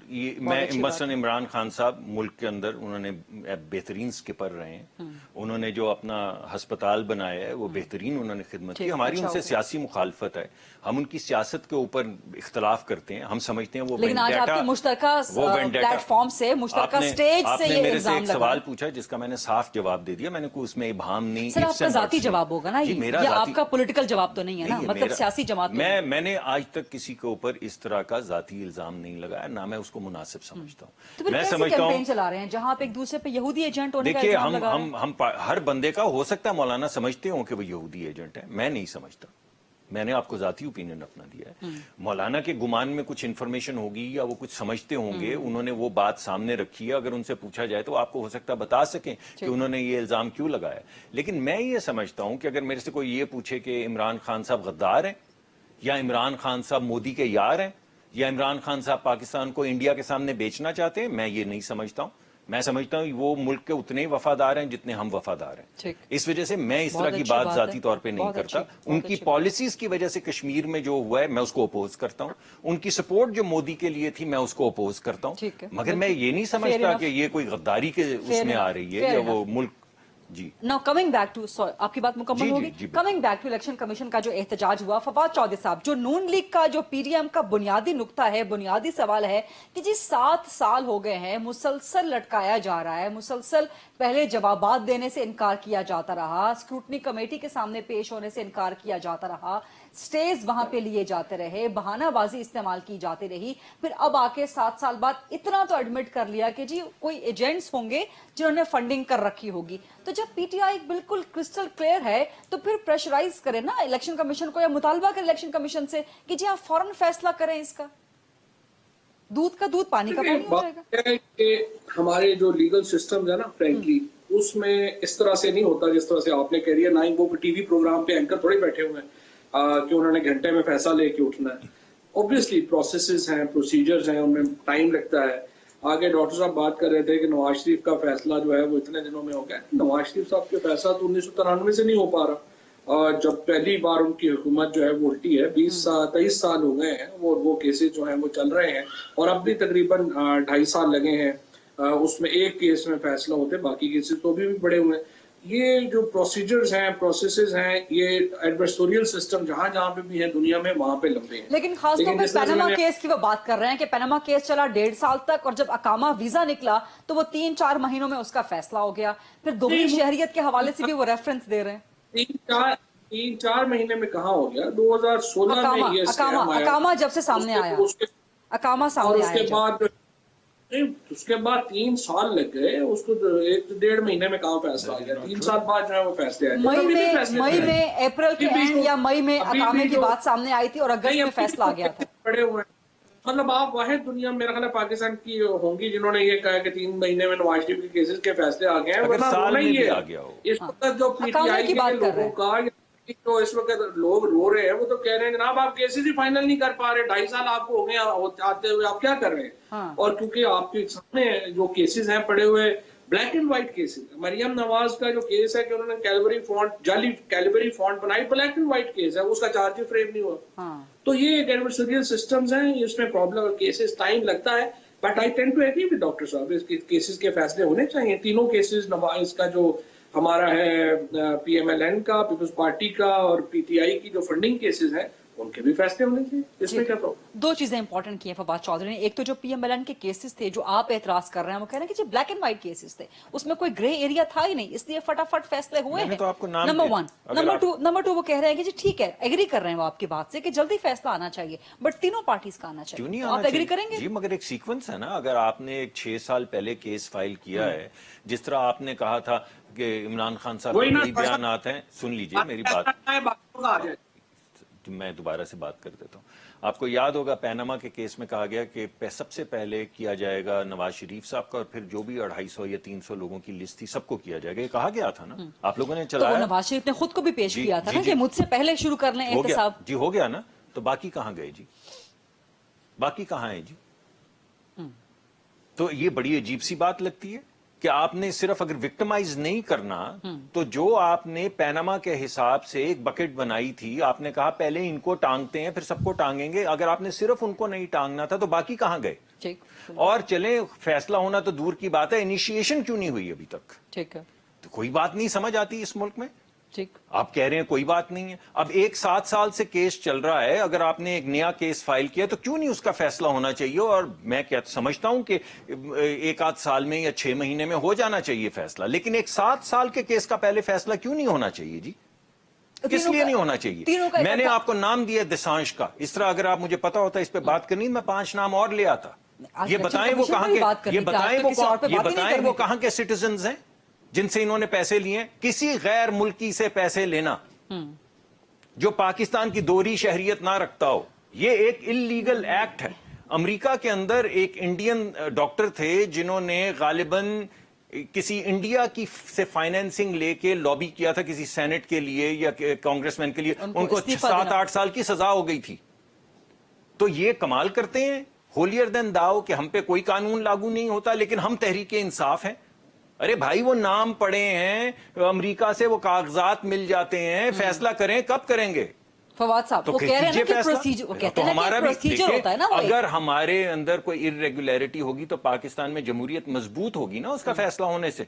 मैं मसलन इमरान खान साहब मुल्क के अंदर उन्होंने बेहतरीन स्किपर रहे हैं, उन्होंने जो अपना हस्पताल बनाया है वो बेहतरीन उन्होंने खिदमत की। हमारी उनसे सियासी मुखालफत है, हम उनकी सियासत के ऊपर इख्तलाफ करते हैं, हम समझते हैं वो, लेकिन आज आपके मुश्तरका प्लेटफॉर्म से, मुश्तरका स्टेज से ये इल्जाम लगा। सवाल पूछा जिसका मैंने साफ जवाब दे दिया, मैंने कोई उसमें इबाहम नहीं। सर आपका जाती जवाब होगा ना ये आपका पॉलिटिकल जवाब तो नहीं है ना, मतलब सियासी जमात। मैंने आज तक किसी के ऊपर इस तरह का जाती इल्जाम नहीं लगाया, ना मैं उसको मुनासिब समझता हूँ। तो मैं समझता हूँ चला रहे हैं जहां आप एक दूसरे पे यहूदी एजेंट होने का इल्जाम लगा रहे हैं। हम हर बंदे का हो सकता है मौलाना समझते हो कि वो यहूदी एजेंट है, मैं नहीं समझता। मैंने आपको जाती ओपिनियन अपना दिया है। मौलाना के गुमान में कुछ इन्फॉर्मेशन होगी या वो कुछ समझते होंगे, उन्होंने वो बात सामने रखी है, अगर उनसे पूछा जाए तो आपको हो सकता है बता सकें कि उन्होंने ये इल्जाम क्यों लगाया। लेकिन मैं ये समझता हूं कि अगर मेरे से कोई ये पूछे कि इमरान खान साहब गद्दार हैं, या इमरान खान साहब मोदी के यार हैं, या इमरान खान साहब पाकिस्तान को इंडिया के सामने बेचना चाहते हैं, मैं ये नहीं समझता हूं। मैं समझता हूँ वो मुल्क के उतने ही वफादार हैं जितने हम वफादार हैं। इस वजह से मैं इस तरह की बात जाती तौर पे नहीं करता। उनकी पॉलिसीज की वजह से कश्मीर में जो हुआ है मैं उसको अपोज करता हूँ, उनकी सपोर्ट जो मोदी के लिए थी मैं उसको अपोज करता हूँ, मगर मैं ये नहीं समझता कि ये कोई गद्दारी के उसमें आ रही है या वो मुल्क। जी नाउ कमिंग बैक टू, आपकी बात मुकम्मल होगी। Coming back to election commission का जो एहतजाज हुआ, फवाद चौधरी साहब, जो नून लीग का जो पीडीएम का बुनियादी नुक्ता है, बुनियादी सवाल है कि जी 7 साल हो गए हैं, मुसलसल लटकाया जा रहा है, मुसलसल पहले जवाबात देने से इनकार किया जाता रहा, स्क्रूटनी कमेटी के सामने पेश होने से इनकार किया जाता रहा, स्टेज वहां पे लिए जाते रहे, बहानाबाजी इस्तेमाल की जाती रही, फिर अब आके 7 साल बाद इतना तो एडमिट कर लिया कि जी कोई एजेंट्स होंगे जिन्होंने फंडिंग कर रखी होगी। तो जब पीटीआई बिल्कुल क्रिस्टल क्लियर है तो फिर प्रेशराइज करें ना इलेक्शन कमीशन को, या मुतालबा करें इलेक्शन कमीशन से कि जी आप फौरन फैसला करें इसका। दूध का दूध पानी का पानी हो जाएगा। है कि हमारे जो लीगल सिस्टम है ना फ्रेंकली, उसमें इस तरह से नहीं होता जिस तरह से आपने कह रही है। ना ही वो टीवी प्रोग्राम पे एंकर थोड़े बैठे हुए हैं कि उन्होंने घंटे में फैसला लेके उठना है। ऑब्वियसली प्रोसेसेस हैं, प्रोसीजर्स हैं, उनमें टाइम लगता है। आगे डॉक्टर साहब बात कर रहे थे कि नवाज शरीफ का फैसला जो है वो इतने दिनों में हो गया। नवाज शरीफ साहब के फैसला तो 1993 से नहीं हो पा रहा, और जब पहली बार उनकी हुकूमत जो है वो उल्टी है, 23 साल हो गए हैं वो केसेस जो हैं वो चल रहे हैं, और अब भी तकरीबन 2.5 साल लगे हैं उसमें एक केस में फैसला होते, बाकी केसेस तो अभी भी बड़े हुए हैं। ये जो प्रोसीजर्स हैं, प्रोसेसेस हैं, ये एडवर्सोरियल सिस्टम जहां जहां पे भी है दुनिया में वहां पे लंबे हैं। लेकिन खासतौर पर पनामा केस की वो बात कर रहे हैं कि पनामा केस चला 1.5 साल तक, और जब अकामा वीजा निकला तो वो 3-4 महीनों में उसका फैसला हो गया। फिर दोहरी शहरियत के हवाले से भी वो रेफरेंस दे रहे हैं। 3-4 महीने में कहाँ हो गया? 2016 में ये अकामा जब से सामने आया, अकामा सामने आया, उसके बाद 3 साल लग गए उसको, 1-1.5 महीने में कहाँ फैसला आ गया? 3 साल बाद जो है वो फैसले आए। मई में अप्रैल के एंड या मई में अकामे की बात सामने आई थी और अगस्त में फैसला आ गया था। पड़े हुए मतलब आप वाहिद दुनिया मेरा ख्याल पाकिस्तान की होंगी जिन्होंने ये कहा कि 3 महीने में नवाज शरीफ के केसेस के फैसले आ गए हैं, वरना रोना ही है। इस वक्त जो पीटीआई के लोगों का, तो इस वक्त लोग रो रहे हैं, वो तो कह रहे हैं जनाब आप केसेस ही फाइनल नहीं कर पा रहे, 2.5 साल आपको हो गए आते हुए, आप क्या कर रहे हैं? हाँ। और क्योंकि आपके सामने जो केसेस हैं पड़े हुए, black and white cases, Maryam Nawaz का जो केस है कि उन्होंने कैलवरी फॉन्ट, जाली कैलवरी फॉन्ट बनाई, ब्लैक एंड व्हाइट केस है, उसका चार्ज फ्रेम नहीं हुआ। हाँ। तो ये एक एडवर्सरियल सिस्टम्स हैं, इसमें प्रॉब्लम, केसेस टाइम लगता है, but I tend to agree with doctor साहब, इसके केसेस के फैसले होने चाहिए। तीनों केसेस, इसका जो हमारा है पीएमएलएन का, पीपल्स पार्टी का, और पीटीआई की जो फंडिंग केसेस हैं, उनके भी फैसले होने चाहिए। इसमें क्या प्रॉब्लम? 2 चीजें इंपॉर्टेंट की हैं फवाद चौधरी ने। एक तो जो पीएमएलएन के केसेस थे जो आप एतराज कर रहे हैं, वो कह रहे हैं कि जी ब्लैक एंड व्हाइट केसेस थे, उसमें कोई ग्रे एरिया था ही नहीं, इसलिए फटाफट फैसले हुए हैं। तो आपको नाम नंबर 1। नंबर 2 वो कह रहे हैं कि जी ठीक है, एग्री कर रहे हैं वो आपकी बात से कि जल्दी फैसला आना चाहिए, बट तीनों पार्टीज का आना चाहिए। क्यों नहीं तो आना आप एग्री चाहिए? करेंगे? जी, मगर एक सीक्वेंस है ना। अगर आपने एक 6 साल पहले केस फाइल किया है, जिस तरह आपने कहा था कि इमरान खान साहब के कई बयान आते हैं, सुन लीजिए मेरी बात, मैं दोबारा से बात कर देता हूँ। आपको याद होगा पैनामा के केस में कहा गया कि सबसे पहले किया जाएगा नवाज शरीफ साहब का, और फिर जो भी 250 या 300 लोगों की लिस्ट थी सबको किया जाएगा, ये कहा गया था ना। आप लोगों ने चलाया। तो नवाज शरीफ ने खुद को भी पेश किया था ना कि मुझसे पहले शुरू कर लें एहतसाब। जी हो गया ना। तो बाकी कहाँ गए जी? बाकी कहाँ है जी? तो ये बड़ी अजीब सी बात लगती है कि आपने सिर्फ अगर विक्टिमाइज नहीं करना, तो जो आपने पैनामा के हिसाब से एक बकेट बनाई थी, आपने कहा पहले इनको टांगते हैं फिर सबको टांगेंगे, अगर आपने सिर्फ उनको नहीं टांगना था तो बाकी कहां गए? और चले फैसला होना तो दूर की बात है, इनिशिएशन क्यों नहीं हुई अभी तक? ठीक है, तो कोई बात नहीं समझ आती इस मुल्क में। ठीक, आप कह रहे हैं कोई बात नहीं है। अब 7 साल से केस चल रहा है, अगर आपने एक नया केस फाइल किया तो क्यों नहीं उसका फैसला होना चाहिए? और मैं क्या समझता हूं कि 1-8 साल में या 6 महीने में हो जाना चाहिए फैसला, लेकिन एक 7 साल के केस का पहले फैसला क्यों नहीं होना चाहिए जी? किस लिए नहीं होना चाहिए? मैंने आपको नाम दिया दिशांश का, इस तरह अगर आप मुझे पता होता इस पे बात करनी, मैं 5 नाम और ले आता। ये बताएं वो कहां के, ये बताएं वो कहां के सिटीजन्स हैं जिनसे इन्होंने पैसे लिए? किसी गैर मुल्की से पैसे लेना जो पाकिस्तान की दोहरी शहरियत ना रखता हो, ये एक इल्लीगल एक्ट है। अमेरिका के अंदर एक इंडियन डॉक्टर थे जिन्होंने गालिबन किसी इंडिया की से फाइनेंसिंग लेके लॉबी किया था किसी सेनेट के लिए या कांग्रेसमैन के लिए, उनको 7-8 साल की सजा हो गई थी। तो ये कमाल करते हैं होलियर देन दाओ कि हम पे कोई कानून लागू नहीं होता, लेकिन हम तहरीक इंसाफ हैं। अरे भाई वो नाम पड़े हैं, अमेरिका से वो कागजात मिल जाते हैं, फैसला करें कब करेंगे? फवाद साहब तो वो कह रहे हैं ना कि प्रोसीजर, वो कहते हैं हमारा कि प्रोसीजर होता है ना। अगर हमारे अंदर कोई इरेगुलरिटी होगी तो पाकिस्तान में जमहूरियत मजबूत होगी ना उसका फैसला होने से।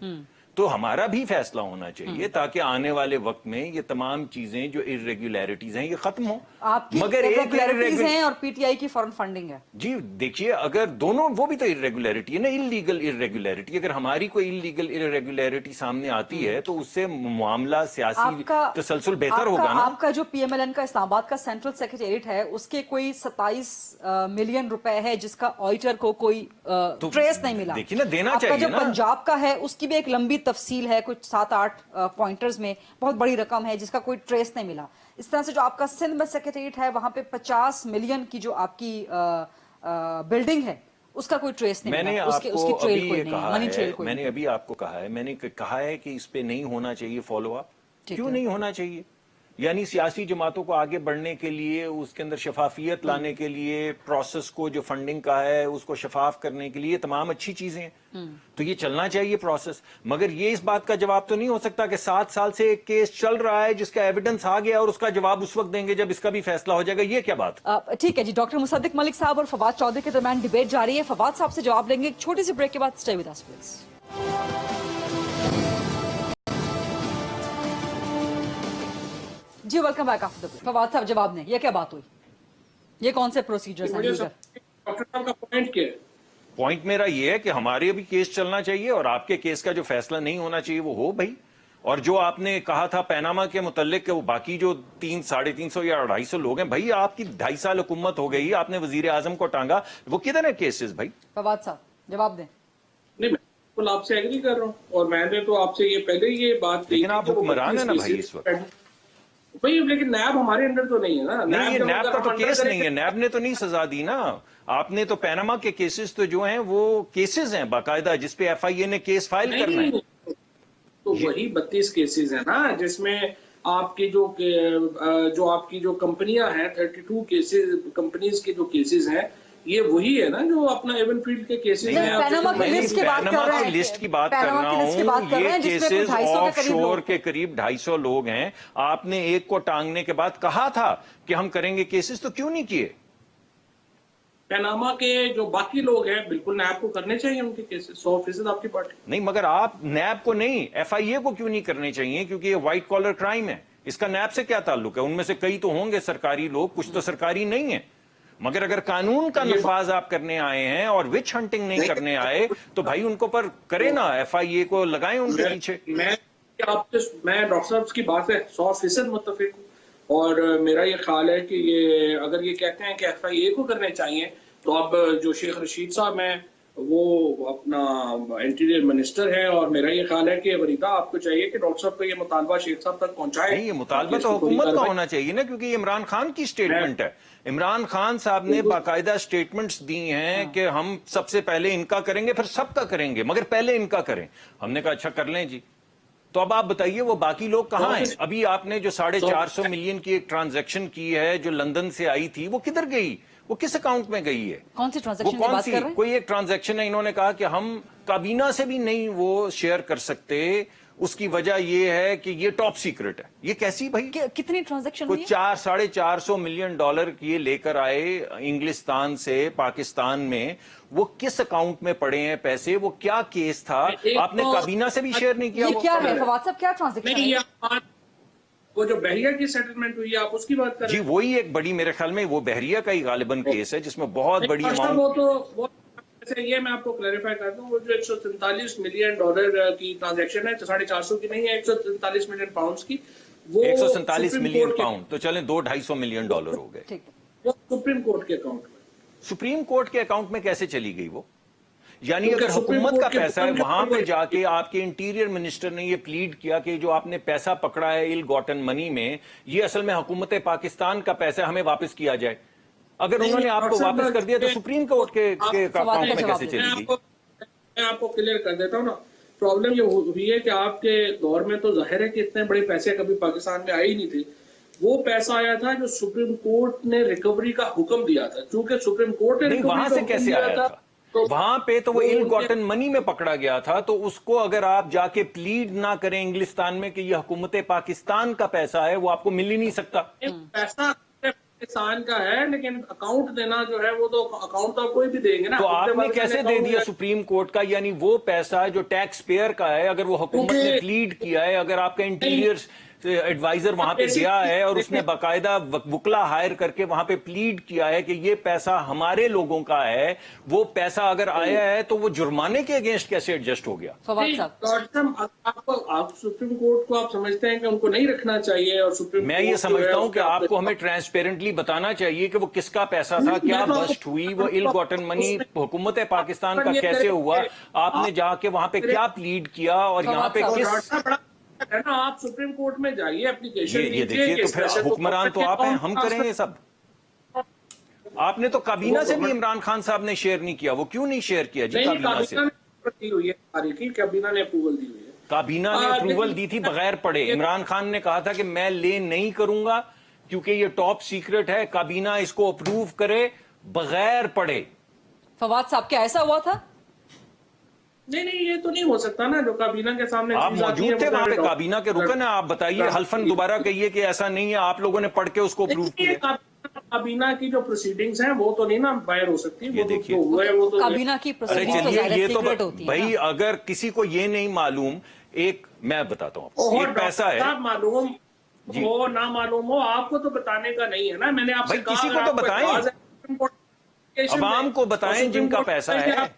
तो हमारा भी फैसला होना चाहिए ताकि आने वाले वक्त में ये तमाम चीजें जो इर्रेगुलरिटीज हैं ये खत्म हो। आपकी इर्रेगुलरिटीज हैं और पीटीआई की फॉरेन फंडिंग है। जी देखिए, अगर दोनों, वो भी तो इर्रेगुलरिटी है ना, इलीगल इर्रेगुलरिटी। अगर हमारी कोई इलीगल इर्रेगुलरिटी सामने आती है तो उससे मामला सियासी तसलसल बेहतर होगा ना। आपका जो पीएमएलएन का इस्लामाबाद का सेंट्रल सेक्रेटेरिएट है उसके कोई 27 मिलियन रुपए है जिसका ऑडिटर को कोई ट्रेस नहीं मिला। देखिए ना, देना चाहिए जो ना। पंजाब का है उसकी भी एक लंबी तफसील है, कुछ 7-8 पॉइंटर्स में, बहुत बड़ी रकम है जिसका कोई ट्रेस नहीं मिला। इस तरह से जो आपका सिंध में सेक्रेटेरिएट है वहां पे 50 मिलियन की जो आपकी बिल्डिंग है उसका कोई ट्रेस नहीं मिला। उसकी ट्रेल कोई नहीं है, मनी ट्रेल कोई। मैंने अभी आपको कहा है, मैंने कहा है कि इस पे नहीं होना चाहिए फॉलो अप। क्यों नहीं होना चाहिए? यानी सियासी जमातों को आगे बढ़ने के लिए, उसके अंदर शफाफियत लाने के लिए, प्रोसेस को जो फंडिंग का है उसको शफाफ करने के लिए तमाम अच्छी चीजें हैं। तो ये चलना चाहिए प्रोसेस। मगर ये इस बात का जवाब तो नहीं हो सकता कि 7 साल से एक केस चल रहा है जिसका एविडेंस आ गया और उसका जवाब उस वक्त देंगे जब इसका भी फैसला हो जाएगा। ये क्या बात? ठीक है जी। डॉक्टर मुसद्दिक मलिक साहब और फवाद चौधरी के दरमियान डिबेट जारी है। फवाद साहब से जवाब लेंगे एक छोटी सी ब्रेक के बाद। Stay with us please. जी welcome back after the break. Fawad साहब जवाब दें, ये क्या बात हुई? ये कौन से प्रोसीजर्स हैं? डॉक्टर साहब का पॉइंट क्या है? पॉइंट मेरा ये है कि हमारे अभी केस चलना चाहिए और आपके केस का जो फैसला नहीं होना चाहिए वो हो भाई। और जो आपने कहा था पैनामा के मुतल्लिक वो बाकी जो 300-350 या 250 लोग हैं, भाई आपकी 2.5 साल हुकूमत हो गई, आपने वजीर आजम को टांगा, वो किधर है केसेस भाई? फवाद साहब जवाब दें। नहीं, मैं बिल्कुल आपसे एग्री कर रहा हूँ और मैंने तो आपसे ये पहले ही ये बात कही। लेकिन आप हुक्मरान है ना भाई इस वक्त भाई, लेकिन नैब हमारे अंडर तो नहीं है ना। नहीं, नैब का तो केस नहीं है, नैब ने तो नहीं सजा दी ना। आपने तो पैनामा के केसेस तो जो हैं वो केसेस हैं बाकायदा जिसपे एफआईए ने केस फाइल करना है। तो वही 32 केसेस है ना जिसमें आपके जो आपकी जो कंपनियां हैं 32 केसेस कंपनीज के जो केसेस हैं ये वही है ना जो अपना एवनफील्ड के केसेस हैं। पैनामा की लिस्ट की बात कर रहे हैं, लिस्ट की बात कर रहा हूँ। ये केसेस ऑफशोर के करीब 250 लोग हैं। आपने एक को टांगने के बाद कहा था कि हम करेंगे केसेस, तो क्यों नहीं किए? पैनामा के जो बाकी लोग हैं बिल्कुल नैब को करने चाहिए उनके केसेस, 100% आपकी पार्टी। नहीं, मगर आप नैब को नहीं, एफआईए को क्यों नहीं करने चाहिए? क्योंकि ये व्हाइट कॉलर क्राइम है। इसका नैब से क्या ताल्लुक है? उनमें से कई तो होंगे सरकारी लोग, कुछ तो सरकारी नहीं है। मगर अगर कानून का नफाज आप करने आए हैं और विच हंटिंग नहीं करने आए तो भाई उनको पर करे ना, एफआईए को लगाएं उनके पीछे। मैं डॉक्टर साहब की बात है 100% मुत्तफिक हूं और मेरा ये ख्याल है कि ये अगर ये कहते हैं कि एफआईए को करने चाहिए तो अब जो शेख रशीद साहब हैं वो अपना इंटीरियर मिनिस्टर है और मेरा ये ख्याल है कि वरीदा आपको चाहिए कि डॉक्टर साहब को ये मुतालबा शेख साहब तक पहुंचाए। नहीं, ये मुतालबा तो हुकूमत का होना चाहिए ना, क्योंकि ये इमरान खान की स्टेटमेंट है। इमरान खान साहब ने बाकायदा स्टेटमेंट्स दी हैं कि हम सबसे पहले इनका करेंगे फिर सबका करेंगे, मगर पहले इनका करें। हमने कहा अच्छा कर लें जी। तो अब आप बताइए वो बाकी लोग कहाँ हैं? अभी आपने जो 450 मिलियन की एक ट्रांजैक्शन की है जो लंदन से आई थी, वो किधर गई? वो किस अकाउंट में गई है? कौन सी ट्रांजैक्शन की बात कर रहे हैं? कोई एक ट्रांजैक्शन है, इन्होंने कहा कि हम काबीना से भी नहीं वो शेयर कर सकते, उसकी वजह ये है कि ये टॉप सीक्रेट है। ये कैसी भाई? कितनी ट्रांजैक्शन? कुछ 400-450 मिलियन डॉलर ये लेकर आए इंग्लिस्तान से पाकिस्तान में। वो किस अकाउंट में पड़े हैं पैसे? वो क्या केस था? आपने काबीना से भी शेयर नहीं किया। ये क्या है फवाद साहब, क्या ट्रांजैक्शन है? वो जो बहरिया की सेटलमेंट हुई है आप उसकी बात कर रहे हैं? जी वही एक बड़ी, मेरे ख्याल में वो बहरिया का ही गालिबन केस है जिसमें बहुत बड़ी अमाउंट। वो ये मैं आपको क्लैरिफाई कर दूं, वो जो 143 मिलियन डॉलर की ट्रांजैक्शन है 450 की नहीं है, 143 मिलियन पाउंड्स की। वो 147 मिलियन पाउंड तो चलें 200-250 मिलियन डॉलर हो गए। वो सुप्रीम कोर्ट के अकाउंट में। सुप्रीम कोर्ट के अकाउंट में कैसे चली गई वो? यानी अगर हुकूमत का पैसा है, वहां पे जाके आपके इंटीरियर मिनिस्टर ने ये प्लीड किया कि जो आपने पैसा पकड़ा है इल गॉटन मनी में, ये असल में हुकूमत पाकिस्तान का पैसा, हमें वापस किया जाए। अगर उन्होंने आपको वापस कर दिया तो सुप्रीम कोर्ट के अकाउंट में कैसे चली गई? मैं आपको क्लियर कर देता हूँ ना। प्रॉब्लम ये हुई है कि आपके दौर में तो जाहिर है कि इतने बड़े पैसे कभी पाकिस्तान में आए ही नहीं थे। वो पैसा आया था जो सुप्रीम कोर्ट ने रिकवरी का हुक्म दिया था। चूंकि सुप्रीम कोर्ट ने वहां से कैसे आया था? वहां पे तो वो इल गॉटन मनी में पकड़ा गया था, तो उसको अगर आप जाके प्लीड ना करें इंग्लिस्तान में कि ये हुकूमत पाकिस्तान का पैसा है, वो आपको मिल ही नहीं सकता। पैसा पाकिस्तान का है, लेकिन अकाउंट देना जो है वो तो अकाउंट तो कोई भी देंगे ना। तो आपने कैसे दे दिया सुप्रीम कोर्ट का? यानी वो पैसा जो टैक्स पेयर का है, अगर वो हुकूमत ने प्लीड किया है, अगर आपका इंटीरियर एडवाइजर वहां पे गया है और उसने बाकायदा वकला हायर करके वहां पे प्लीड किया है कि ये पैसा हमारे लोगों का है, वो पैसा अगर आया है तो वो जुर्माने के अगेंस्ट कैसे एडजस्ट हो गया? आप सुप्रीम कोर्ट को आप समझते हैं कि उनको नहीं रखना चाहिए? और सुप्रीम मैं ये समझता हूं कि आपको हमें ट्रांसपेरेंटली बताना चाहिए कि वो किसका पैसा था, क्या बस्ट हुई, वो इल गॉटन मनी हुकूमत पाकिस्तान का कैसे हुआ, आपने जाके वहां पे क्या प्लीड किया और यहाँ पे किस है ना। आप सुप्रीम कोर्ट में जाइए, एप्लीकेशन ये देखिए, तो फिर हुक्मरान तो आप हैं, हम करें ये सब। आपने तो काबीना से भी इमरान खान साहब ने शेयर नहीं किया, वो क्यों नहीं शेयर किया जी? काबीना से हुई है, काबीना ने अप्रूवल दी हुई है। काबीना ने अप्रूवल दी थी बगैर पढ़े। इमरान खान ने कहा था कि मैं ले नहीं करूंगा क्योंकि ये टॉप सीक्रेट है, काबीना इसको अप्रूव करे बगैर पढ़े। फवाद साहब, क्या ऐसा हुआ था? नहीं, ये तो नहीं हो सकता ना, जो काबीना के सामने आप मौजूद थे वहां पे, काबीना के रुकन है। आप बताइए, हल्फन दोबारा कहिए कि ऐसा नहीं है, आप लोगों ने पढ़ के उसको अप्रूव किया। काबीना की जो प्रोसीडिंग्स हैं वो तो नहीं ना बाहर हो सकती। ये देखिए, वो तो काबीना की प्रोसीडिंग्स तो चलिए, ये तो होती है भाई, अगर किसी को ये नहीं मालूम, एक मैं बताता हूँ आपको, एक पैसा है, मालूम हो ना मालूम हो, आपको तो बताने का नहीं है ना। मैंने आपसे कहा किसी को तो बताएं, अवाम को बताएं जिनका पैसा है।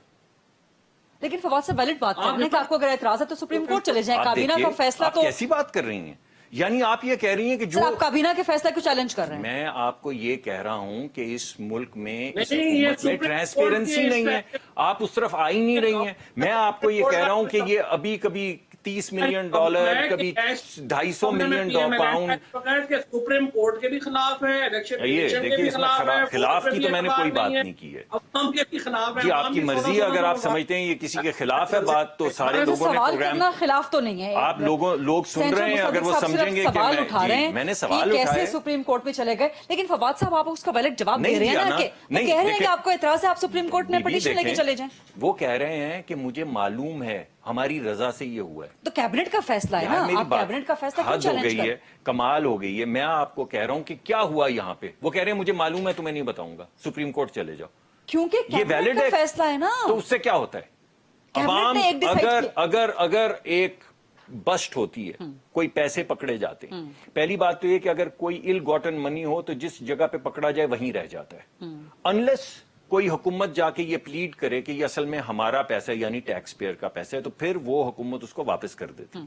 लेकिन फवाद से वैलिड बात कर रहे हैं कि आपको अगर एतराज है तो सुप्रीम कोर्ट चले जाएं। काबीना का फैसला तो कैसी बात कर रही हैं? यानी आप ये कह रही हैं कि जो आप काबीना के फैसला को चैलेंज कर रहे हैं। मैं आपको ये कह रहा हूं कि इस मुल्क में, इस हुकूमत में ट्रांसपेरेंसी नहीं है, आप उस तरफ आ ही नहीं रही हैं। मैं आपको ये कह रहा हूं कि ये अभी कभी $30 मिलियन, कभी $250 मिलियन पाउंड सुप्रीम कोर्ट के भी खिलाफ है, इलेक्शन देखिए, इसमें खिलाफ की तो मैंने कोई बात नहीं की है जी। आपकी मर्जी है, अगर आप समझते हैं ये किसी के खिलाफ है बात, तो सारे लोगों ने प्रोग्राम खिलाफ तो नहीं है। आप लोग सुन रहे हैं, अगर वो समझेंगे सवाल उठा रहे हैं, मैंने सवाल कैसे सुप्रीम कोर्ट में चले गए। लेकिन फवाद साहब, आप उसका वैलिड जवाब दे रहे हैं ना, कि कह रहे हैं कि आपको एतराज है, आप सुप्रीम कोर्ट में पिटीशन लेके चले जाएं। वो कह रहे हैं कि मुझे मालूम है, हमारी रजा से ये हुआ है। तो कैबिनेट का फैसला है ना, आप कैबिनेट का फैसला क्यों चैलेंज कर रहे हैं? कमाल हो गई है। मैं आपको कह रहा हूं कि क्या हुआ यहाँ पे। वो कह रहे हैं मुझे मालूम है, तुम्हें नहीं बताऊंगा, सुप्रीम कोर्ट चले जाओ, क्योंकि ये वैलिड है, फैसला है ना। तो उससे क्या होता है? अवाम अगर एक बस्ट होती है, कोई पैसे पकड़े जाते हैं, पहली बात तो ये कि अगर कोई इल गॉटन मनी हो तो जिस जगह पे पकड़ा जाए वहीं रह जाता है, अनलेस कोई हुकूमत जाके ये प्लीड करे कि ये असल में हमारा पैसा है, यानी टैक्स पेयर का पैसा है, तो फिर वो हुकूमत उसको वापस कर देती।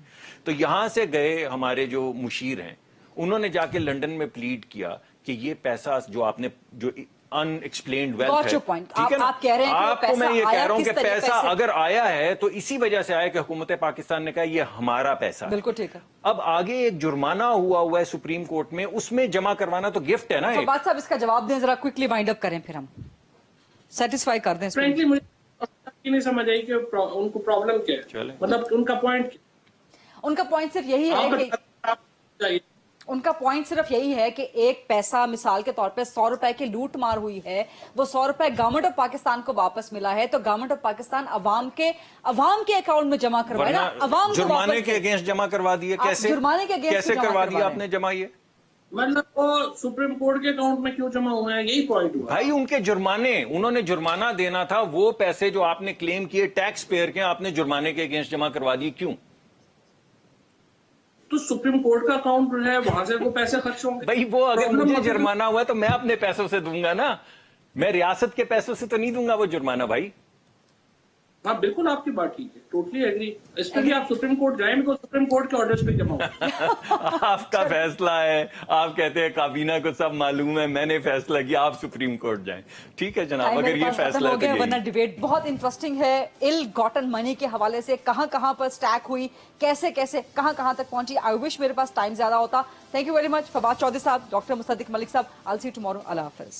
तो यहां से गए हमारे जो मुशीर हैं, उन्होंने जाके लंदन में प्लीड किया कि ये पैसा जो आपने, जो अनएक्सप्लेन्ड वेल्थ है, ठीक है ना, आप कह रहे हैं कि आपको मैं ये कह रहा हूं कि पैसा अगर आया है तो इसी वजह से आया कि हुकूमत पाकिस्तान ने कहा ये हमारा पैसा है। बिल्कुल ठीक है। अब आगे एक जुर्माना हुआ है सुप्रीम कोर्ट में, उसमें जमा करवाना तो गिफ्ट है ना। बात साहब, इसका जवाब दें, जरा क्विकली वाइंड अप करें, फिर हम सेटिस्फाई कर दें। फ्रैंकली मुझे नहीं समझ आई कि उनको प्रॉब्लम क्या है, मतलब उनका पॉइंट सिर्फ यही है कि उनका पॉइंट सिर्फ यही है कि एक पैसा, मिसाल के तौर पे 100 रुपए की लूट मार हुई है, वो 100 रुपए गवर्नमेंट ऑफ पाकिस्तान को वापस मिला है, तो गवर्नमेंट ऑफ पाकिस्तान अवाम के अकाउंट में जमा करवाए ना, अवाम जुर्माने के अगेंस्ट जमा करवा दिए। कैसे जुर्माने के अगेंस्ट कैसे करवा दिया आपने जमा? ये मतलब वो सुप्रीम कोर्ट के अकाउंट में क्यों जमा हुए हैं, यही पॉइंट हुआ भाई। उनके जुर्माने, उन्होंने जुर्माना देना था, वो पैसे जो आपने क्लेम किए टैक्स पेयर के, आपने जुर्माने के अगेंस्ट जमा करवा दिए, क्यों? तो सुप्रीम कोर्ट का अकाउंट जो है वहां से वो पैसे खर्च होंगे भाई। वो अगर मुझे जुर्माना हुआ तो मैं अपने पैसों से दूंगा ना, मैं रियासत के पैसों से तो नहीं दूंगा वो जुर्माना भाई। हाँ बिल्कुल, आपकी बात ठीक है, टोटली एग्री। इस पर भी आप सुप्रीम कोर्ट जाएं, बिकॉज सुप्रीम कोर्ट के ऑर्डर्स पे जमा हो। आपका फैसला है, आप कहते हैं काबीना को सब मालूम है, मैंने फैसला किया, आप सुप्रीम कोर्ट जाएं। ठीक है जनाब, अगर ये फैसला है, वरना डिबेट बहुत इंटरेस्टिंग है। इल गॉटन मनी के हवाले से कहां पर स्टैक हुई, कैसे कहां तक पहुंची। आई विश मेरे पास टाइम ज्यादा होता। Thank you very much Fawad Chaudhry साहब, डॉक्टर मुस्तदिक मलिक साहब। I will see you tomorrow. Allah Hafiz.